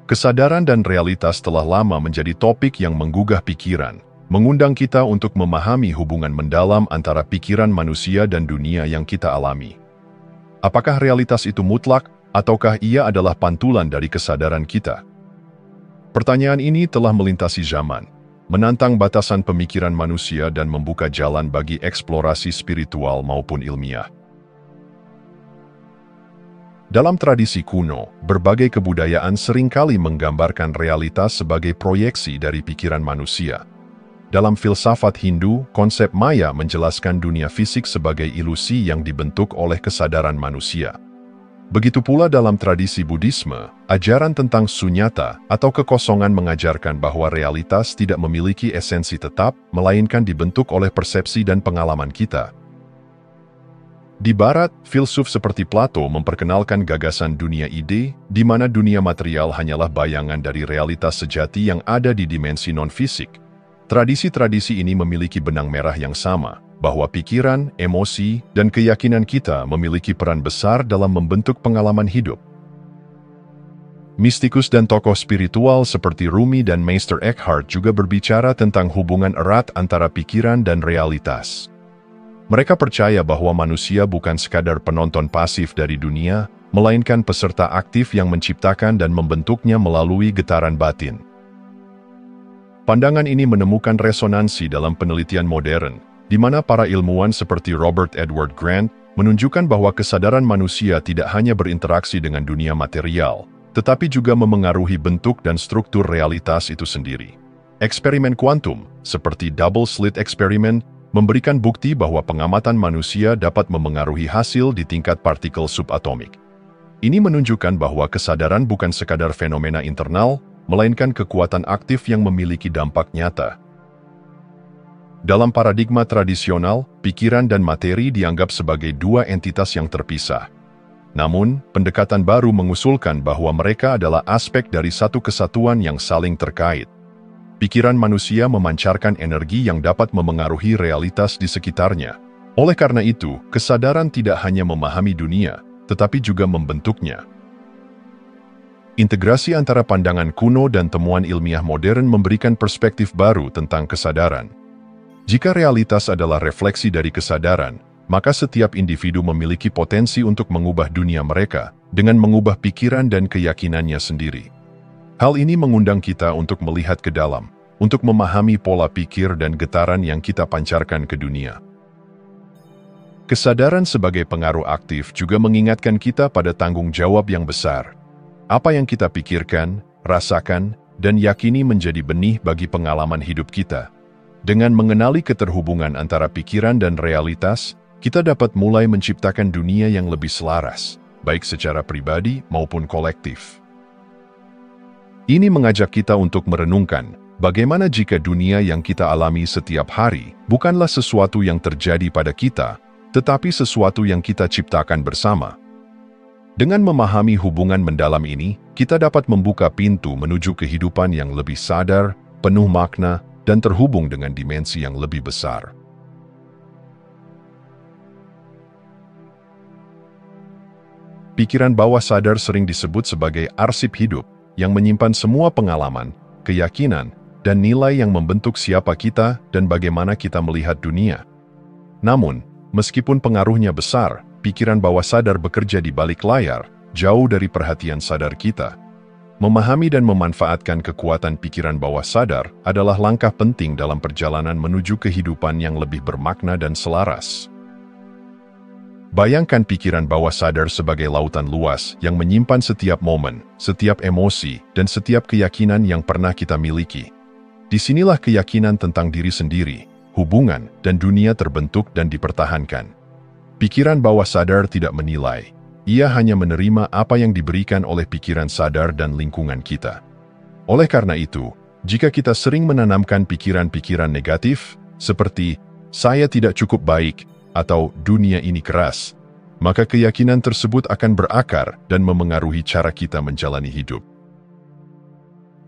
Kesadaran dan realitas telah lama menjadi topik yang menggugah pikiran, mengundang kita untuk memahami hubungan mendalam antara pikiran manusia dan dunia yang kita alami. Apakah realitas itu mutlak, ataukah ia adalah pantulan dari kesadaran kita? Pertanyaan ini telah melintasi zaman, menantang batasan pemikiran manusia dan membuka jalan bagi eksplorasi spiritual maupun ilmiah. Dalam tradisi kuno, berbagai kebudayaan seringkali menggambarkan realitas sebagai proyeksi dari pikiran manusia. Dalam filsafat Hindu, konsep maya menjelaskan dunia fisik sebagai ilusi yang dibentuk oleh kesadaran manusia. Begitu pula dalam tradisi Buddhisme, ajaran tentang sunyata atau kekosongan mengajarkan bahwa realitas tidak memiliki esensi tetap, melainkan dibentuk oleh persepsi dan pengalaman kita. Di Barat, filsuf seperti Plato memperkenalkan gagasan dunia ide, di mana dunia material hanyalah bayangan dari realitas sejati yang ada di dimensi non-fisik. Tradisi-tradisi ini memiliki benang merah yang sama, bahwa pikiran, emosi, dan keyakinan kita memiliki peran besar dalam membentuk pengalaman hidup. Mistikus dan tokoh spiritual seperti Rumi dan Meister Eckhart juga berbicara tentang hubungan erat antara pikiran dan realitas. Mereka percaya bahwa manusia bukan sekadar penonton pasif dari dunia, melainkan peserta aktif yang menciptakan dan membentuknya melalui getaran batin. Pandangan ini menemukan resonansi dalam penelitian modern, di mana para ilmuwan seperti Robert Edward Grant menunjukkan bahwa kesadaran manusia tidak hanya berinteraksi dengan dunia material, tetapi juga memengaruhi bentuk dan struktur realitas itu sendiri. Eksperimen kuantum, seperti double slit experiment, memberikan bukti bahwa pengamatan manusia dapat memengaruhi hasil di tingkat partikel subatomik. Ini menunjukkan bahwa kesadaran bukan sekadar fenomena internal, melainkan kekuatan aktif yang memiliki dampak nyata. Dalam paradigma tradisional, pikiran dan materi dianggap sebagai dua entitas yang terpisah. Namun, pendekatan baru mengusulkan bahwa mereka adalah aspek dari satu kesatuan yang saling terkait. Pikiran manusia memancarkan energi yang dapat memengaruhi realitas di sekitarnya. Oleh karena itu, kesadaran tidak hanya memahami dunia, tetapi juga membentuknya. Integrasi antara pandangan kuno dan temuan ilmiah modern memberikan perspektif baru tentang kesadaran. Jika realitas adalah refleksi dari kesadaran, maka setiap individu memiliki potensi untuk mengubah dunia mereka dengan mengubah pikiran dan keyakinannya sendiri. Hal ini mengundang kita untuk melihat ke dalam, untuk memahami pola pikir dan getaran yang kita pancarkan ke dunia. Kesadaran sebagai pengaruh aktif juga mengingatkan kita pada tanggung jawab yang besar. Apa yang kita pikirkan, rasakan, dan yakini menjadi benih bagi pengalaman hidup kita. Dengan mengenali keterhubungan antara pikiran dan realitas, kita dapat mulai menciptakan dunia yang lebih selaras, baik secara pribadi maupun kolektif. Ini mengajak kita untuk merenungkan, bagaimana jika dunia yang kita alami setiap hari bukanlah sesuatu yang terjadi pada kita, tetapi sesuatu yang kita ciptakan bersama. Dengan memahami hubungan mendalam ini, kita dapat membuka pintu menuju kehidupan yang lebih sadar, penuh makna, dan terhubung dengan dimensi yang lebih besar. Pikiran bawah sadar sering disebut sebagai arsip hidup, yang menyimpan semua pengalaman, keyakinan, dan nilai yang membentuk siapa kita dan bagaimana kita melihat dunia. Namun, meskipun pengaruhnya besar, pikiran bawah sadar bekerja di balik layar, jauh dari perhatian sadar kita. Memahami dan memanfaatkan kekuatan pikiran bawah sadar adalah langkah penting dalam perjalanan menuju kehidupan yang lebih bermakna dan selaras. Bayangkan pikiran bawah sadar sebagai lautan luas yang menyimpan setiap momen, setiap emosi, dan setiap keyakinan yang pernah kita miliki. Disinilah keyakinan tentang diri sendiri, hubungan, dan dunia terbentuk dan dipertahankan. Pikiran bawah sadar tidak menilai, ia hanya menerima apa yang diberikan oleh pikiran sadar dan lingkungan kita. Oleh karena itu, jika kita sering menanamkan pikiran-pikiran negatif, seperti "saya tidak cukup baik" atau "dunia ini keras", maka keyakinan tersebut akan berakar dan memengaruhi cara kita menjalani hidup.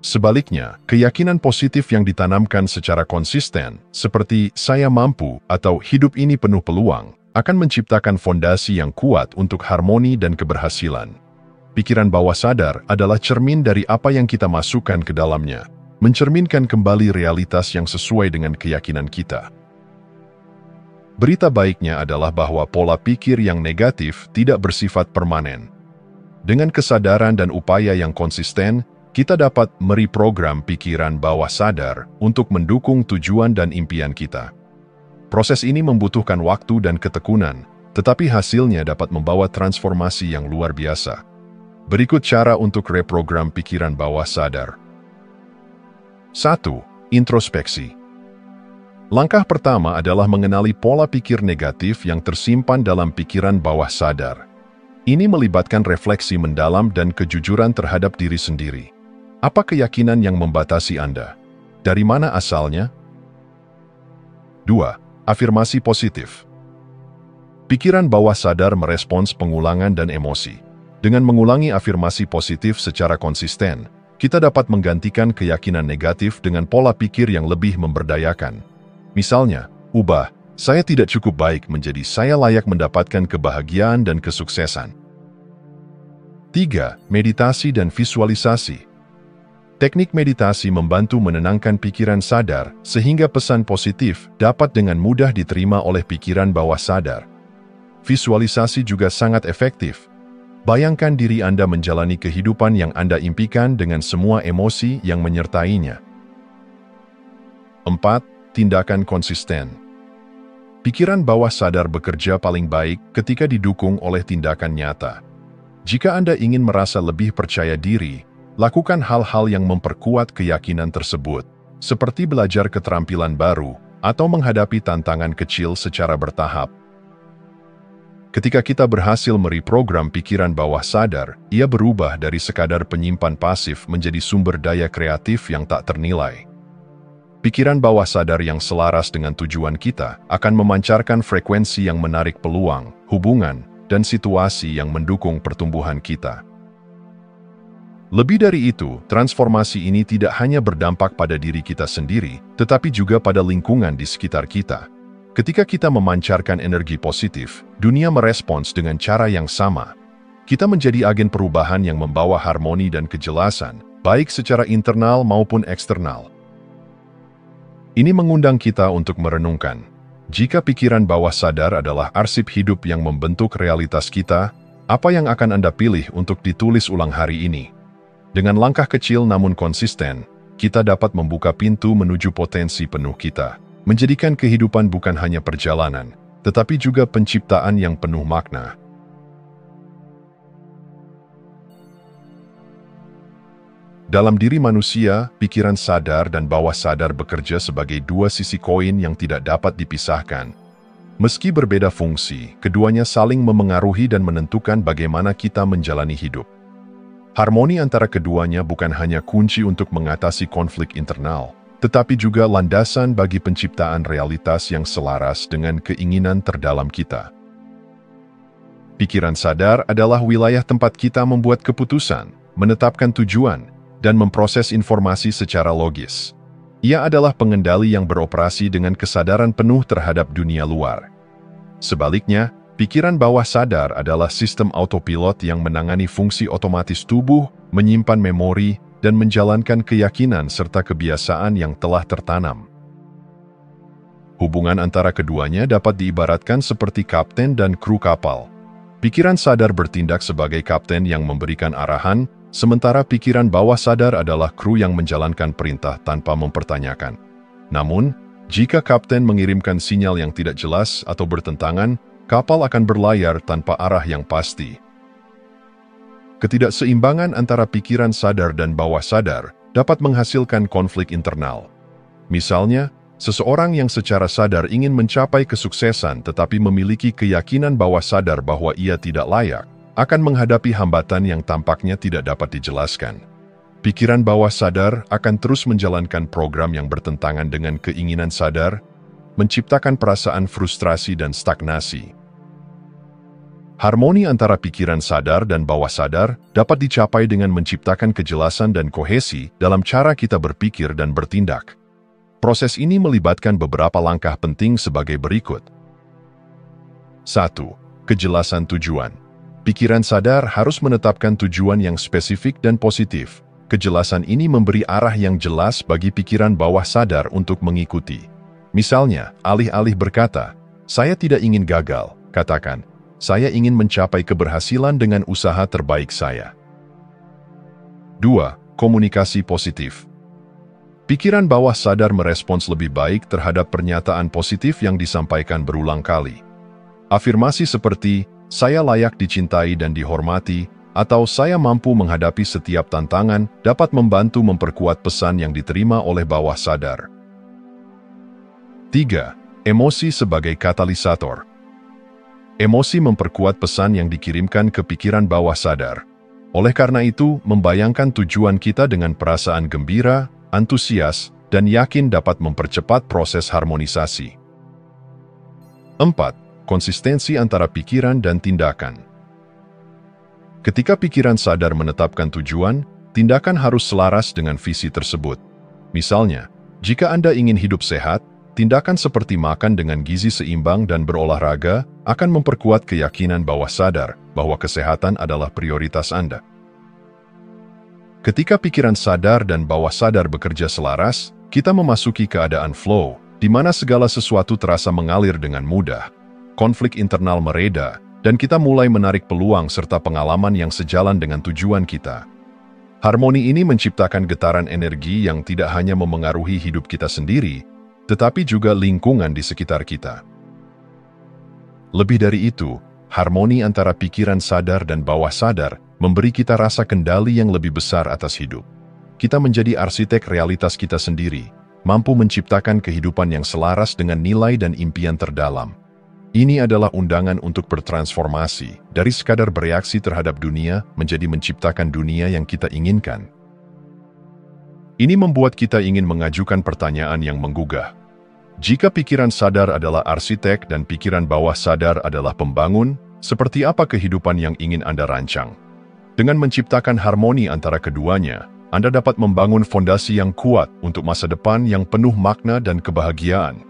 Sebaliknya, keyakinan positif yang ditanamkan secara konsisten, seperti "saya mampu" atau "hidup ini penuh peluang", akan menciptakan fondasi yang kuat untuk harmoni dan keberhasilan. Pikiran bawah sadar adalah cermin dari apa yang kita masukkan ke dalamnya, mencerminkan kembali realitas yang sesuai dengan keyakinan kita. Berita baiknya adalah bahwa pola pikir yang negatif tidak bersifat permanen. Dengan kesadaran dan upaya yang konsisten, kita dapat mereprogram pikiran bawah sadar untuk mendukung tujuan dan impian kita. Proses ini membutuhkan waktu dan ketekunan, tetapi hasilnya dapat membawa transformasi yang luar biasa. Berikut cara untuk reprogram pikiran bawah sadar. 1. Introspeksi. Langkah pertama adalah mengenali pola pikir negatif yang tersimpan dalam pikiran bawah sadar. Ini melibatkan refleksi mendalam dan kejujuran terhadap diri sendiri. Apa keyakinan yang membatasi Anda? Dari mana asalnya? 2. Afirmasi positif. Pikiran bawah sadar merespons pengulangan dan emosi. Dengan mengulangi afirmasi positif secara konsisten, kita dapat menggantikan keyakinan negatif dengan pola pikir yang lebih memberdayakan. Misalnya, ubah, saya tidak cukup baik menjadi saya layak mendapatkan kebahagiaan dan kesuksesan. 3. Meditasi dan visualisasi. Teknik meditasi membantu menenangkan pikiran sadar sehingga pesan positif dapat dengan mudah diterima oleh pikiran bawah sadar. Visualisasi juga sangat efektif. Bayangkan diri Anda menjalani kehidupan yang Anda impikan dengan semua emosi yang menyertainya. 4. Tindakan konsisten. Pikiran bawah sadar bekerja paling baik ketika didukung oleh tindakan nyata. Jika Anda ingin merasa lebih percaya diri, lakukan hal-hal yang memperkuat keyakinan tersebut, seperti belajar keterampilan baru atau menghadapi tantangan kecil secara bertahap. Ketika kita berhasil mereprogram pikiran bawah sadar, ia berubah dari sekadar penyimpan pasif menjadi sumber daya kreatif yang tak ternilai. Pikiran bawah sadar yang selaras dengan tujuan kita akan memancarkan frekuensi yang menarik peluang, hubungan, dan situasi yang mendukung pertumbuhan kita. Lebih dari itu, transformasi ini tidak hanya berdampak pada diri kita sendiri, tetapi juga pada lingkungan di sekitar kita. Ketika kita memancarkan energi positif, dunia merespons dengan cara yang sama. Kita menjadi agen perubahan yang membawa harmoni dan kejelasan, baik secara internal maupun eksternal. Ini mengundang kita untuk merenungkan. Jika pikiran bawah sadar adalah arsip hidup yang membentuk realitas kita, apa yang akan Anda pilih untuk ditulis ulang hari ini? Dengan langkah kecil namun konsisten, kita dapat membuka pintu menuju potensi penuh kita, menjadikan kehidupan bukan hanya perjalanan, tetapi juga penciptaan yang penuh makna. Dalam diri manusia, pikiran sadar dan bawah sadar bekerja sebagai dua sisi koin yang tidak dapat dipisahkan. Meski berbeda fungsi, keduanya saling memengaruhi dan menentukan bagaimana kita menjalani hidup. Harmoni antara keduanya bukan hanya kunci untuk mengatasi konflik internal, tetapi juga landasan bagi penciptaan realitas yang selaras dengan keinginan terdalam kita. Pikiran sadar adalah wilayah tempat kita membuat keputusan, menetapkan tujuan, dan memproses informasi secara logis. Ia adalah pengendali yang beroperasi dengan kesadaran penuh terhadap dunia luar. Sebaliknya, pikiran bawah sadar adalah sistem autopilot yang menangani fungsi otomatis tubuh, menyimpan memori, dan menjalankan keyakinan serta kebiasaan yang telah tertanam. Hubungan antara keduanya dapat diibaratkan seperti kapten dan kru kapal. Pikiran sadar bertindak sebagai kapten yang memberikan arahan, sementara pikiran bawah sadar adalah kru yang menjalankan perintah tanpa mempertanyakan. Namun, jika kapten mengirimkan sinyal yang tidak jelas atau bertentangan, kapal akan berlayar tanpa arah yang pasti. Ketidakseimbangan antara pikiran sadar dan bawah sadar dapat menghasilkan konflik internal. Misalnya, seseorang yang secara sadar ingin mencapai kesuksesan tetapi memiliki keyakinan bawah sadar bahwa ia tidak layak, akan menghadapi hambatan yang tampaknya tidak dapat dijelaskan. Pikiran bawah sadar akan terus menjalankan program yang bertentangan dengan keinginan sadar, menciptakan perasaan frustrasi dan stagnasi. Harmoni antara pikiran sadar dan bawah sadar dapat dicapai dengan menciptakan kejelasan dan kohesi dalam cara kita berpikir dan bertindak. Proses ini melibatkan beberapa langkah penting sebagai berikut. 1. Kejelasan tujuan. Pikiran sadar harus menetapkan tujuan yang spesifik dan positif. Kejelasan ini memberi arah yang jelas bagi pikiran bawah sadar untuk mengikuti. Misalnya, alih-alih berkata, "Saya tidak ingin gagal," katakan, "Saya ingin mencapai keberhasilan dengan usaha terbaik saya." 2. Komunikasi positif. Pikiran bawah sadar merespons lebih baik terhadap pernyataan positif yang disampaikan berulang kali. Afirmasi seperti, "Saya layak dicintai dan dihormati," atau "Saya mampu menghadapi setiap tantangan," dapat membantu memperkuat pesan yang diterima oleh bawah sadar. 3. Emosi sebagai katalisator. Emosi memperkuat pesan yang dikirimkan ke pikiran bawah sadar. Oleh karena itu, membayangkan tujuan kita dengan perasaan gembira, antusias, dan yakin dapat mempercepat proses harmonisasi. 4. Konsistensi antara pikiran dan tindakan. Ketika pikiran sadar menetapkan tujuan, tindakan harus selaras dengan visi tersebut. Misalnya, jika Anda ingin hidup sehat, tindakan seperti makan dengan gizi seimbang dan berolahraga akan memperkuat keyakinan bawah sadar bahwa kesehatan adalah prioritas Anda. Ketika pikiran sadar dan bawah sadar bekerja selaras, kita memasuki keadaan flow, di mana segala sesuatu terasa mengalir dengan mudah. Konflik internal mereda, dan kita mulai menarik peluang serta pengalaman yang sejalan dengan tujuan kita. Harmoni ini menciptakan getaran energi yang tidak hanya memengaruhi hidup kita sendiri, tetapi juga lingkungan di sekitar kita. Lebih dari itu, harmoni antara pikiran sadar dan bawah sadar memberi kita rasa kendali yang lebih besar atas hidup. Kita menjadi arsitek realitas kita sendiri, mampu menciptakan kehidupan yang selaras dengan nilai dan impian terdalam. Ini adalah undangan untuk bertransformasi, dari sekadar bereaksi terhadap dunia menjadi menciptakan dunia yang kita inginkan. Ini membuat kita ingin mengajukan pertanyaan yang menggugah. Jika pikiran sadar adalah arsitek dan pikiran bawah sadar adalah pembangun, seperti apa kehidupan yang ingin Anda rancang? Dengan menciptakan harmoni antara keduanya, Anda dapat membangun fondasi yang kuat untuk masa depan yang penuh makna dan kebahagiaan.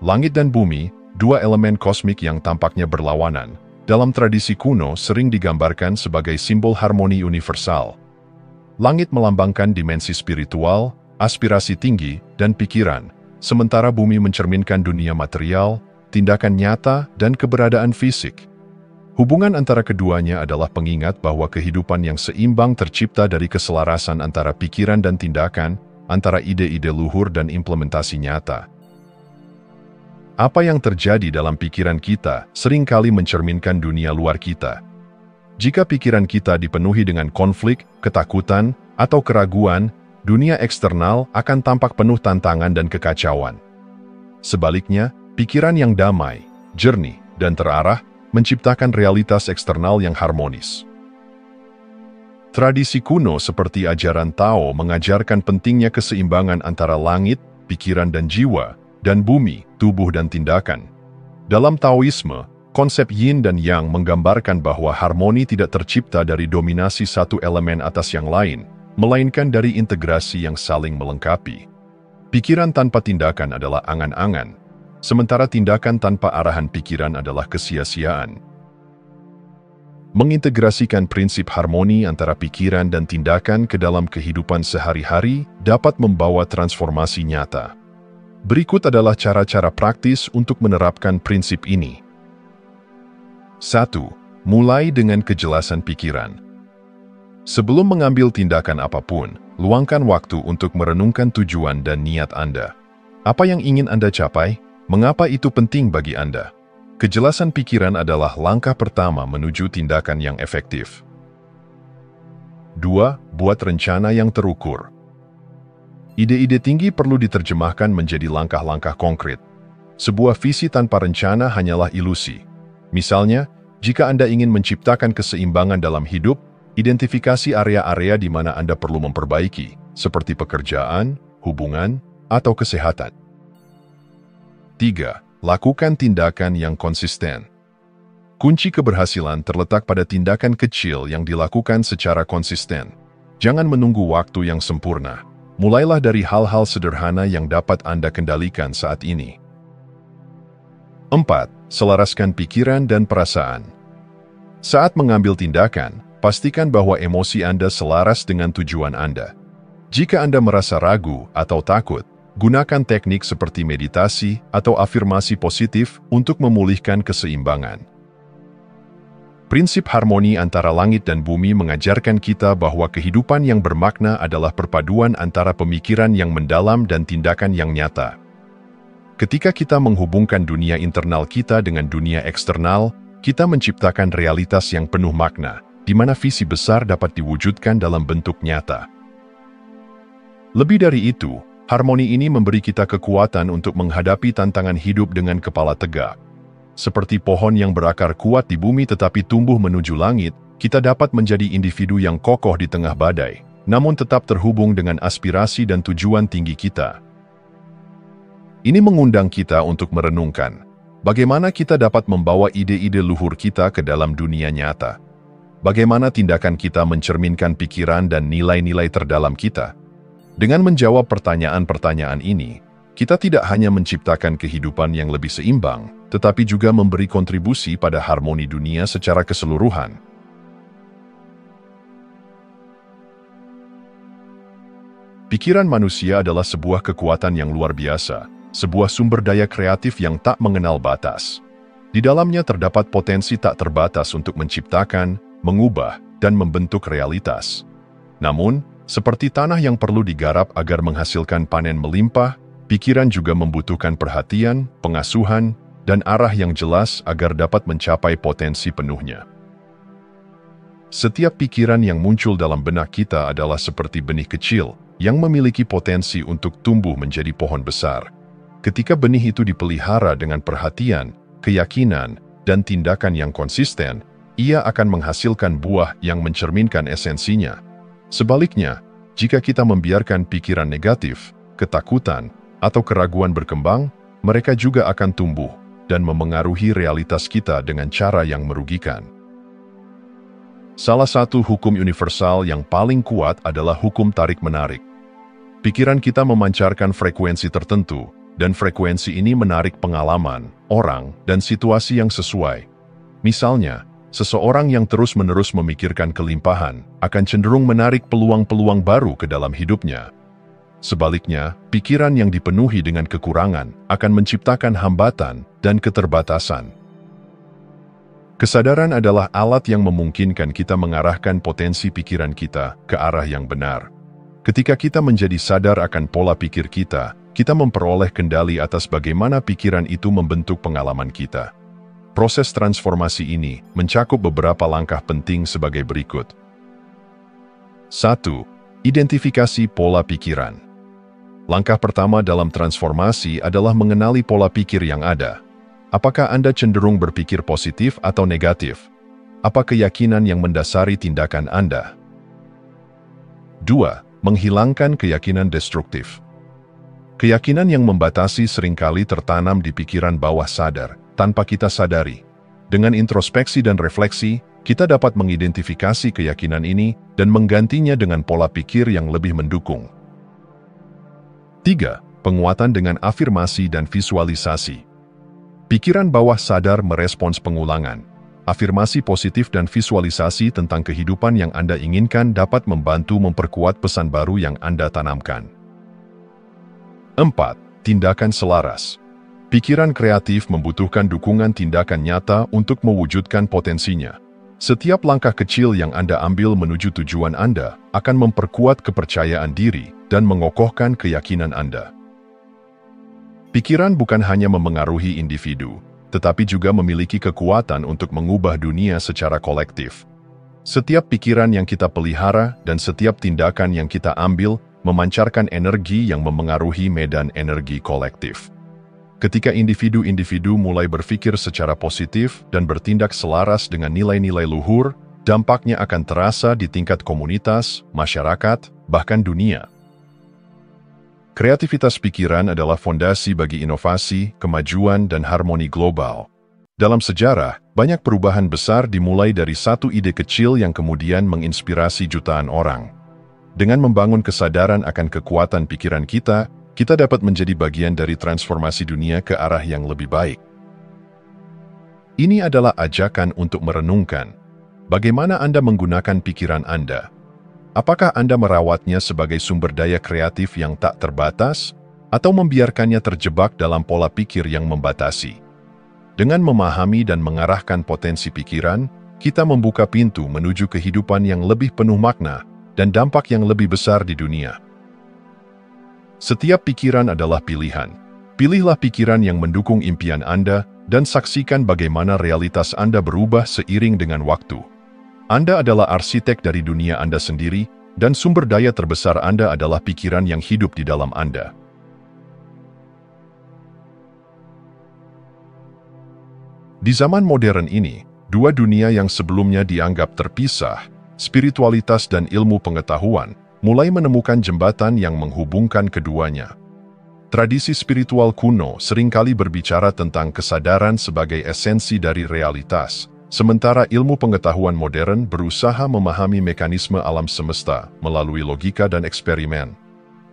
Langit dan bumi, dua elemen kosmik yang tampaknya berlawanan, dalam tradisi kuno sering digambarkan sebagai simbol harmoni universal. Langit melambangkan dimensi spiritual, aspirasi tinggi, dan pikiran, sementara bumi mencerminkan dunia material, tindakan nyata, dan keberadaan fisik. Hubungan antara keduanya adalah pengingat bahwa kehidupan yang seimbang tercipta dari keselarasan antara pikiran dan tindakan, antara ide-ide luhur dan implementasi nyata. Apa yang terjadi dalam pikiran kita seringkali mencerminkan dunia luar kita. Jika pikiran kita dipenuhi dengan konflik, ketakutan, atau keraguan, dunia eksternal akan tampak penuh tantangan dan kekacauan. Sebaliknya, pikiran yang damai, jernih, dan terarah menciptakan realitas eksternal yang harmonis. Tradisi kuno seperti ajaran Tao mengajarkan pentingnya keseimbangan antara langit, pikiran dan jiwa, dan bumi, tubuh dan tindakan. Dalam Taoisme, konsep yin dan yang menggambarkan bahwa harmoni tidak tercipta dari dominasi satu elemen atas yang lain, melainkan dari integrasi yang saling melengkapi. Pikiran tanpa tindakan adalah angan-angan, sementara tindakan tanpa arahan pikiran adalah kesia-siaan. Mengintegrasikan prinsip harmoni antara pikiran dan tindakan ke dalam kehidupan sehari-hari dapat membawa transformasi nyata. Berikut adalah cara-cara praktis untuk menerapkan prinsip ini. 1. Mulai dengan kejelasan pikiran. Sebelum mengambil tindakan apapun, luangkan waktu untuk merenungkan tujuan dan niat Anda. Apa yang ingin Anda capai? Mengapa itu penting bagi Anda? Kejelasan pikiran adalah langkah pertama menuju tindakan yang efektif. 2. Buat rencana yang terukur. Ide-ide tinggi perlu diterjemahkan menjadi langkah-langkah konkret. Sebuah visi tanpa rencana hanyalah ilusi. Misalnya, jika Anda ingin menciptakan keseimbangan dalam hidup, identifikasi area-area di mana Anda perlu memperbaiki, seperti pekerjaan, hubungan, atau kesehatan. 3. Lakukan tindakan yang konsisten. Kunci keberhasilan terletak pada tindakan kecil yang dilakukan secara konsisten. Jangan menunggu waktu yang sempurna. Mulailah dari hal-hal sederhana yang dapat Anda kendalikan saat ini. 4. Selaraskan pikiran dan perasaan. Saat mengambil tindakan, pastikan bahwa emosi Anda selaras dengan tujuan Anda. Jika Anda merasa ragu atau takut, gunakan teknik seperti meditasi atau afirmasi positif untuk memulihkan keseimbangan. Prinsip harmoni antara langit dan bumi mengajarkan kita bahwa kehidupan yang bermakna adalah perpaduan antara pemikiran yang mendalam dan tindakan yang nyata. Ketika kita menghubungkan dunia internal kita dengan dunia eksternal, kita menciptakan realitas yang penuh makna, di mana visi besar dapat diwujudkan dalam bentuk nyata. Lebih dari itu, harmoni ini memberi kita kekuatan untuk menghadapi tantangan hidup dengan kepala tegak. Seperti pohon yang berakar kuat di bumi tetapi tumbuh menuju langit, kita dapat menjadi individu yang kokoh di tengah badai, namun tetap terhubung dengan aspirasi dan tujuan tinggi kita. Ini mengundang kita untuk merenungkan, bagaimana kita dapat membawa ide-ide luhur kita ke dalam dunia nyata. Bagaimana tindakan kita mencerminkan pikiran dan nilai-nilai terdalam kita. Dengan menjawab pertanyaan-pertanyaan ini, kita tidak hanya menciptakan kehidupan yang lebih seimbang, tetapi juga memberi kontribusi pada harmoni dunia secara keseluruhan. Pikiran manusia adalah sebuah kekuatan yang luar biasa, sebuah sumber daya kreatif yang tak mengenal batas. Di dalamnya terdapat potensi tak terbatas untuk menciptakan, mengubah, dan membentuk realitas. Namun, seperti tanah yang perlu digarap agar menghasilkan panen melimpah, pikiran juga membutuhkan perhatian, pengasuhan, dan arah yang jelas agar dapat mencapai potensi penuhnya. Setiap pikiran yang muncul dalam benak kita adalah seperti benih kecil yang memiliki potensi untuk tumbuh menjadi pohon besar. Ketika benih itu dipelihara dengan perhatian, keyakinan, dan tindakan yang konsisten, ia akan menghasilkan buah yang mencerminkan esensinya. Sebaliknya, jika kita membiarkan pikiran negatif, ketakutan, atau keraguan berkembang, mereka juga akan tumbuh dan memengaruhi realitas kita dengan cara yang merugikan. Salah satu hukum universal yang paling kuat adalah hukum tarik-menarik. Pikiran kita memancarkan frekuensi tertentu, dan frekuensi ini menarik pengalaman, orang, dan situasi yang sesuai. Misalnya, seseorang yang terus-menerus memikirkan kelimpahan akan cenderung menarik peluang-peluang baru ke dalam hidupnya. Sebaliknya, pikiran yang dipenuhi dengan kekurangan akan menciptakan hambatan dan keterbatasan. Kesadaran adalah alat yang memungkinkan kita mengarahkan potensi pikiran kita ke arah yang benar. Ketika kita menjadi sadar akan pola pikir kita memperoleh kendali atas bagaimana pikiran itu membentuk pengalaman kita. Proses transformasi ini mencakup beberapa langkah penting sebagai berikut. 1. Identifikasi pola pikiran. Langkah pertama dalam transformasi adalah mengenali pola pikir yang ada. Apakah Anda cenderung berpikir positif atau negatif? Apa keyakinan yang mendasari tindakan Anda? 2. Menghilangkan keyakinan destruktif. Keyakinan yang membatasi seringkali tertanam di pikiran bawah sadar, tanpa kita sadari. Dengan introspeksi dan refleksi, kita dapat mengidentifikasi keyakinan ini dan menggantinya dengan pola pikir yang lebih mendukung. 3. Penguatan dengan afirmasi dan visualisasi. Pikiran bawah sadar merespons pengulangan. Afirmasi positif dan visualisasi tentang kehidupan yang Anda inginkan dapat membantu memperkuat pesan baru yang Anda tanamkan. 4. Tindakan selaras. Pikiran kreatif membutuhkan dukungan tindakan nyata untuk mewujudkan potensinya. Setiap langkah kecil yang Anda ambil menuju tujuan Anda akan memperkuat kepercayaan diri dan mengokohkan keyakinan Anda. Pikiran bukan hanya memengaruhi individu, tetapi juga memiliki kekuatan untuk mengubah dunia secara kolektif. Setiap pikiran yang kita pelihara dan setiap tindakan yang kita ambil memancarkan energi yang memengaruhi medan energi kolektif. Ketika individu-individu mulai berpikir secara positif dan bertindak selaras dengan nilai-nilai luhur, dampaknya akan terasa di tingkat komunitas, masyarakat, bahkan dunia. Kreativitas pikiran adalah fondasi bagi inovasi, kemajuan, dan harmoni global. Dalam sejarah, banyak perubahan besar dimulai dari satu ide kecil yang kemudian menginspirasi jutaan orang. Dengan membangun kesadaran akan kekuatan pikiran kita dapat menjadi bagian dari transformasi dunia ke arah yang lebih baik. Ini adalah ajakan untuk merenungkan. Bagaimana Anda menggunakan pikiran Anda? Apakah Anda merawatnya sebagai sumber daya kreatif yang tak terbatas, atau membiarkannya terjebak dalam pola pikir yang membatasi? Dengan memahami dan mengarahkan potensi pikiran, kita membuka pintu menuju kehidupan yang lebih penuh makna dan dampak yang lebih besar di dunia. Setiap pikiran adalah pilihan. Pilihlah pikiran yang mendukung impian Anda dan saksikan bagaimana realitas Anda berubah seiring dengan waktu. Anda adalah arsitek dari dunia Anda sendiri, dan sumber daya terbesar Anda adalah pikiran yang hidup di dalam Anda. Di zaman modern ini, dua dunia yang sebelumnya dianggap terpisah, spiritualitas dan ilmu pengetahuan, mulai menemukan jembatan yang menghubungkan keduanya. Tradisi spiritual kuno seringkali berbicara tentang kesadaran sebagai esensi dari realitas, sementara ilmu pengetahuan modern berusaha memahami mekanisme alam semesta melalui logika dan eksperimen.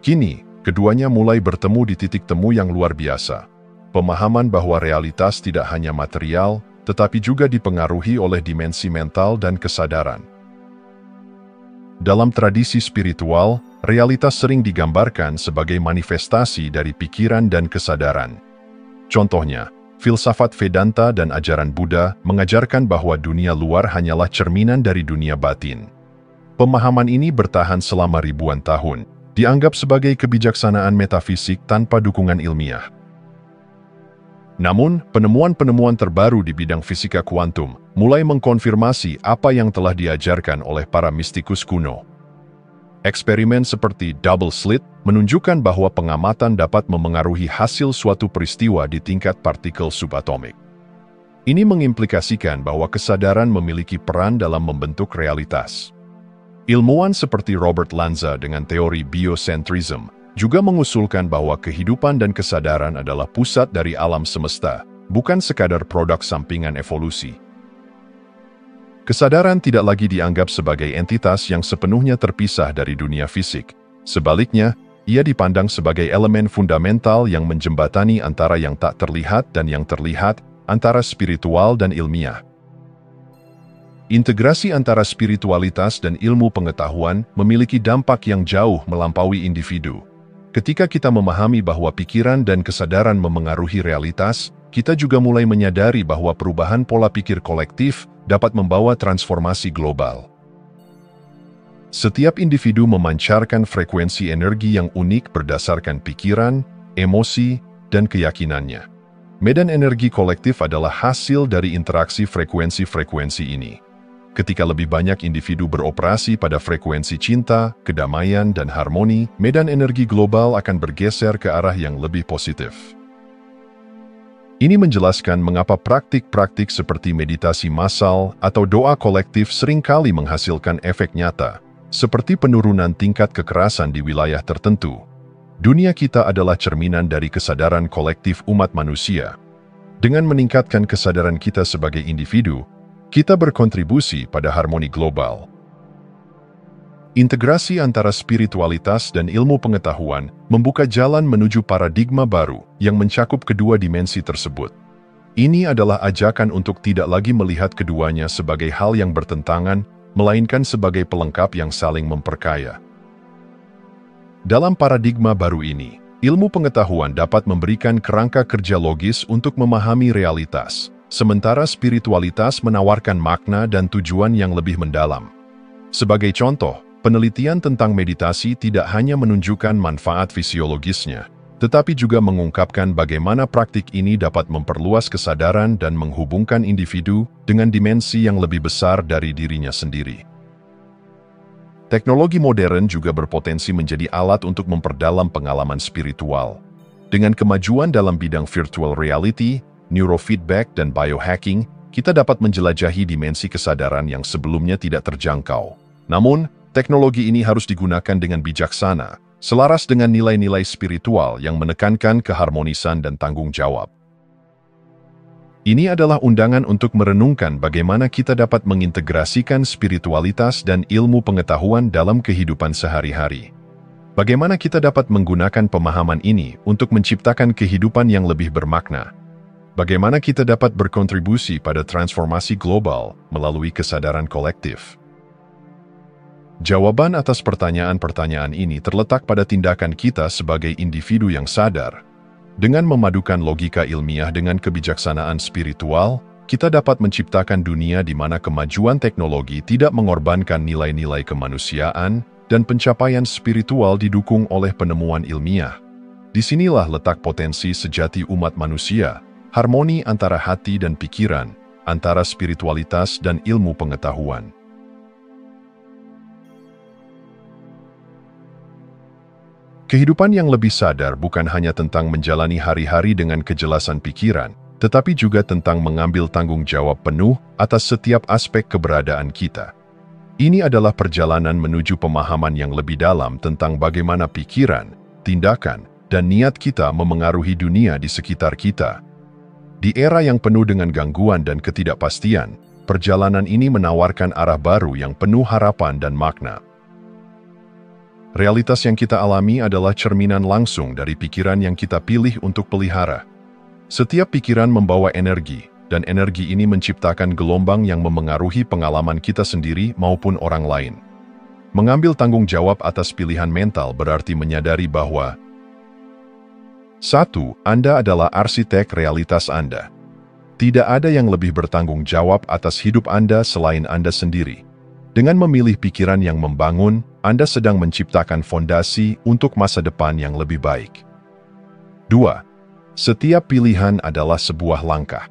Kini, keduanya mulai bertemu di titik temu yang luar biasa. Pemahaman bahwa realitas tidak hanya material, tetapi juga dipengaruhi oleh dimensi mental dan kesadaran. Dalam tradisi spiritual, realitas sering digambarkan sebagai manifestasi dari pikiran dan kesadaran. Contohnya, filsafat Vedanta dan ajaran Buddha mengajarkan bahwa dunia luar hanyalah cerminan dari dunia batin. Pemahaman ini bertahan selama ribuan tahun, dianggap sebagai kebijaksanaan metafisik tanpa dukungan ilmiah. Namun, penemuan-penemuan terbaru di bidang fisika kuantum mulai mengkonfirmasi apa yang telah diajarkan oleh para mistikus kuno. Eksperimen seperti double slit menunjukkan bahwa pengamatan dapat memengaruhi hasil suatu peristiwa di tingkat partikel subatomik. Ini mengimplikasikan bahwa kesadaran memiliki peran dalam membentuk realitas. Ilmuwan seperti Robert Lanza dengan teori biocentrism juga mengusulkan bahwa kehidupan dan kesadaran adalah pusat dari alam semesta, bukan sekadar produk sampingan evolusi. Kesadaran tidak lagi dianggap sebagai entitas yang sepenuhnya terpisah dari dunia fisik. Sebaliknya, ia dipandang sebagai elemen fundamental yang menjembatani antara yang tak terlihat dan yang terlihat, antara spiritual dan ilmiah. Integrasi antara spiritualitas dan ilmu pengetahuan memiliki dampak yang jauh melampaui individu. Ketika kita memahami bahwa pikiran dan kesadaran memengaruhi realitas, kita juga mulai menyadari bahwa perubahan pola pikir kolektif dapat membawa transformasi global. Setiap individu memancarkan frekuensi energi yang unik berdasarkan pikiran, emosi, dan keyakinannya. Medan energi kolektif adalah hasil dari interaksi frekuensi-frekuensi ini. Ketika lebih banyak individu beroperasi pada frekuensi cinta, kedamaian, dan harmoni, medan energi global akan bergeser ke arah yang lebih positif. Ini menjelaskan mengapa praktik-praktik seperti meditasi massal atau doa kolektif seringkali menghasilkan efek nyata, seperti penurunan tingkat kekerasan di wilayah tertentu. Dunia kita adalah cerminan dari kesadaran kolektif umat manusia. Dengan meningkatkan kesadaran kita sebagai individu, kita berkontribusi pada harmoni global. Integrasi antara spiritualitas dan ilmu pengetahuan membuka jalan menuju paradigma baru yang mencakup kedua dimensi tersebut. Ini adalah ajakan untuk tidak lagi melihat keduanya sebagai hal yang bertentangan, melainkan sebagai pelengkap yang saling memperkaya. Dalam paradigma baru ini, ilmu pengetahuan dapat memberikan kerangka kerja logis untuk memahami realitas, sementara spiritualitas menawarkan makna dan tujuan yang lebih mendalam. Sebagai contoh, penelitian tentang meditasi tidak hanya menunjukkan manfaat fisiologisnya, tetapi juga mengungkapkan bagaimana praktik ini dapat memperluas kesadaran dan menghubungkan individu dengan dimensi yang lebih besar dari dirinya sendiri. Teknologi modern juga berpotensi menjadi alat untuk memperdalam pengalaman spiritual. Dengan kemajuan dalam bidang virtual reality, neurofeedback, dan biohacking, kita dapat menjelajahi dimensi kesadaran yang sebelumnya tidak terjangkau. Namun, teknologi ini harus digunakan dengan bijaksana, selaras dengan nilai-nilai spiritual yang menekankan keharmonisan dan tanggung jawab. Ini adalah undangan untuk merenungkan bagaimana kita dapat mengintegrasikan spiritualitas dan ilmu pengetahuan dalam kehidupan sehari-hari. Bagaimana kita dapat menggunakan pemahaman ini untuk menciptakan kehidupan yang lebih bermakna. Bagaimana kita dapat berkontribusi pada transformasi global melalui kesadaran kolektif? Jawaban atas pertanyaan-pertanyaan ini terletak pada tindakan kita sebagai individu yang sadar. Dengan memadukan logika ilmiah dengan kebijaksanaan spiritual, kita dapat menciptakan dunia di mana kemajuan teknologi tidak mengorbankan nilai-nilai kemanusiaan dan pencapaian spiritual didukung oleh penemuan ilmiah. Disinilah letak potensi sejati umat manusia, harmoni antara hati dan pikiran, antara spiritualitas dan ilmu pengetahuan. Kehidupan yang lebih sadar bukan hanya tentang menjalani hari-hari dengan kejelasan pikiran, tetapi juga tentang mengambil tanggung jawab penuh atas setiap aspek keberadaan kita. Ini adalah perjalanan menuju pemahaman yang lebih dalam tentang bagaimana pikiran, tindakan, dan niat kita memengaruhi dunia di sekitar kita. Di era yang penuh dengan gangguan dan ketidakpastian, perjalanan ini menawarkan arah baru yang penuh harapan dan makna. Realitas yang kita alami adalah cerminan langsung dari pikiran yang kita pilih untuk pelihara. Setiap pikiran membawa energi, dan energi ini menciptakan gelombang yang memengaruhi pengalaman kita sendiri maupun orang lain. Mengambil tanggung jawab atas pilihan mental berarti menyadari bahwa 1. Anda adalah arsitek realitas Anda. Tidak ada yang lebih bertanggung jawab atas hidup Anda selain Anda sendiri. Dengan memilih pikiran yang membangun, Anda sedang menciptakan fondasi untuk masa depan yang lebih baik. 2. Setiap pilihan adalah sebuah langkah.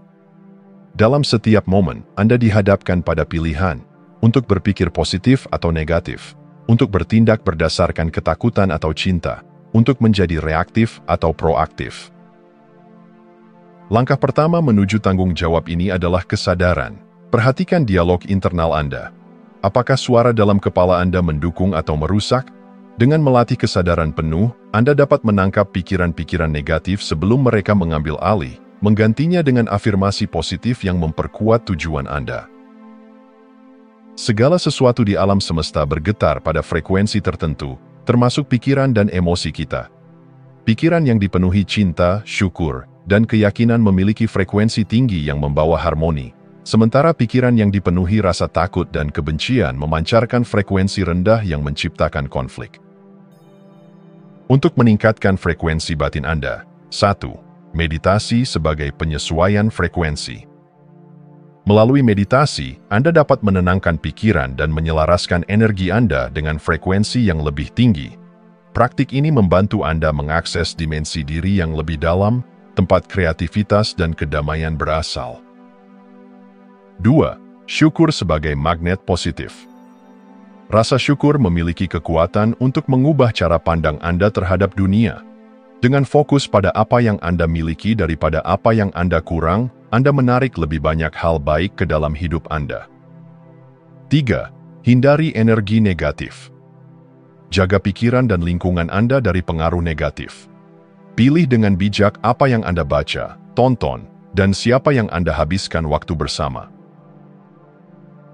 Dalam setiap momen, Anda dihadapkan pada pilihan untuk berpikir positif atau negatif, untuk bertindak berdasarkan ketakutan atau cinta, untuk menjadi reaktif atau proaktif. Langkah pertama menuju tanggung jawab ini adalah kesadaran. Perhatikan dialog internal Anda. Apakah suara dalam kepala Anda mendukung atau merusak? Dengan melatih kesadaran penuh, Anda dapat menangkap pikiran-pikiran negatif sebelum mereka mengambil alih, menggantinya dengan afirmasi positif yang memperkuat tujuan Anda. Segala sesuatu di alam semesta bergetar pada frekuensi tertentu, termasuk pikiran dan emosi kita. Pikiran yang dipenuhi cinta, syukur, dan keyakinan memiliki frekuensi tinggi yang membawa harmoni. Sementara pikiran yang dipenuhi rasa takut dan kebencian memancarkan frekuensi rendah yang menciptakan konflik. Untuk meningkatkan frekuensi batin Anda, 1. Meditasi sebagai penyesuaian frekuensi. Melalui meditasi, Anda dapat menenangkan pikiran dan menyelaraskan energi Anda dengan frekuensi yang lebih tinggi. Praktik ini membantu Anda mengakses dimensi diri yang lebih dalam, tempat kreativitas dan kedamaian berasal. 2. Syukur sebagai magnet positif. Rasa syukur memiliki kekuatan untuk mengubah cara pandang Anda terhadap dunia. Dengan fokus pada apa yang Anda miliki daripada apa yang Anda kurang, Anda menarik lebih banyak hal baik ke dalam hidup Anda. 3. Hindari energi negatif. Jaga pikiran dan lingkungan Anda dari pengaruh negatif. Pilih dengan bijak apa yang Anda baca, tonton, dan siapa yang Anda habiskan waktu bersama.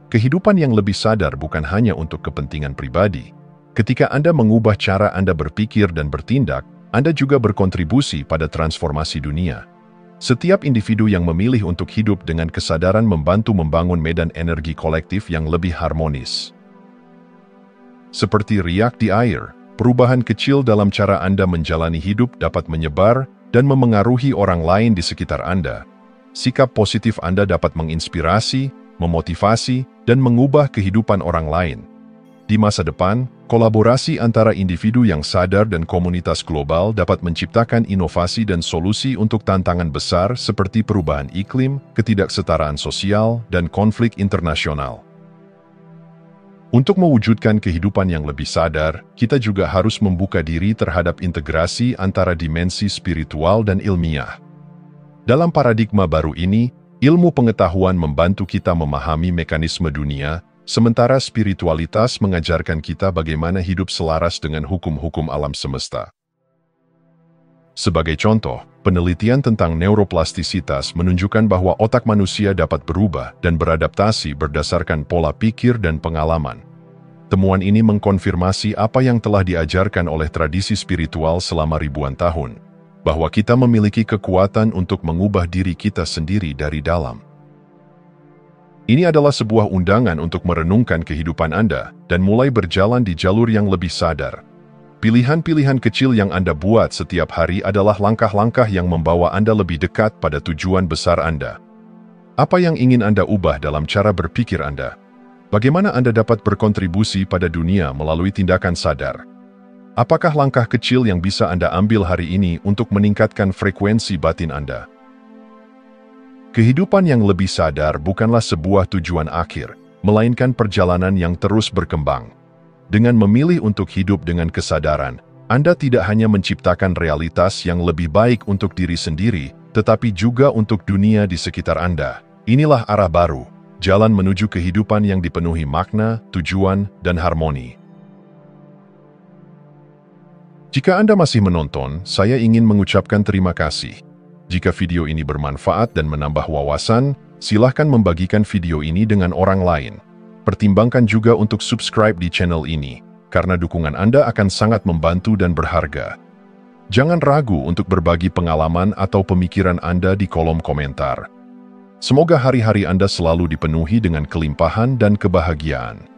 Kehidupan yang lebih sadar bukan hanya untuk kepentingan pribadi. Ketika Anda mengubah cara Anda berpikir dan bertindak, Anda juga berkontribusi pada transformasi dunia. Setiap individu yang memilih untuk hidup dengan kesadaran membantu membangun medan energi kolektif yang lebih harmonis. Seperti riak di air, perubahan kecil dalam cara Anda menjalani hidup dapat menyebar dan memengaruhi orang lain di sekitar Anda. Sikap positif Anda dapat menginspirasi, memotivasi, dan mengubah kehidupan orang lain. Di masa depan, kolaborasi antara individu yang sadar dan komunitas global dapat menciptakan inovasi dan solusi untuk tantangan besar seperti perubahan iklim, ketidaksetaraan sosial, dan konflik internasional. Untuk mewujudkan kehidupan yang lebih sadar, kita juga harus membuka diri terhadap integrasi antara dimensi spiritual dan ilmiah. Dalam paradigma baru ini, ilmu pengetahuan membantu kita memahami mekanisme dunia, sementara spiritualitas mengajarkan kita bagaimana hidup selaras dengan hukum-hukum alam semesta. Sebagai contoh, penelitian tentang neuroplastisitas menunjukkan bahwa otak manusia dapat berubah dan beradaptasi berdasarkan pola pikir dan pengalaman. Temuan ini mengkonfirmasi apa yang telah diajarkan oleh tradisi spiritual selama ribuan tahun. bahwa kita memiliki kekuatan untuk mengubah diri kita sendiri dari dalam. Ini adalah sebuah undangan untuk merenungkan kehidupan Anda dan mulai berjalan di jalur yang lebih sadar. Pilihan-pilihan kecil yang Anda buat setiap hari adalah langkah-langkah yang membawa Anda lebih dekat pada tujuan besar Anda. Apa yang ingin Anda ubah dalam cara berpikir Anda? Bagaimana Anda dapat berkontribusi pada dunia melalui tindakan sadar? Apakah langkah kecil yang bisa Anda ambil hari ini untuk meningkatkan frekuensi batin Anda? Kehidupan yang lebih sadar bukanlah sebuah tujuan akhir, melainkan perjalanan yang terus berkembang. Dengan memilih untuk hidup dengan kesadaran, Anda tidak hanya menciptakan realitas yang lebih baik untuk diri sendiri, tetapi juga untuk dunia di sekitar Anda. Inilah arah baru, jalan menuju kehidupan yang dipenuhi makna, tujuan, dan harmoni. Jika Anda masih menonton, saya ingin mengucapkan terima kasih. Jika video ini bermanfaat dan menambah wawasan, silahkan membagikan video ini dengan orang lain. Pertimbangkan juga untuk subscribe di channel ini, karena dukungan Anda akan sangat membantu dan berharga. Jangan ragu untuk berbagi pengalaman atau pemikiran Anda di kolom komentar. Semoga hari-hari Anda selalu dipenuhi dengan kelimpahan dan kebahagiaan.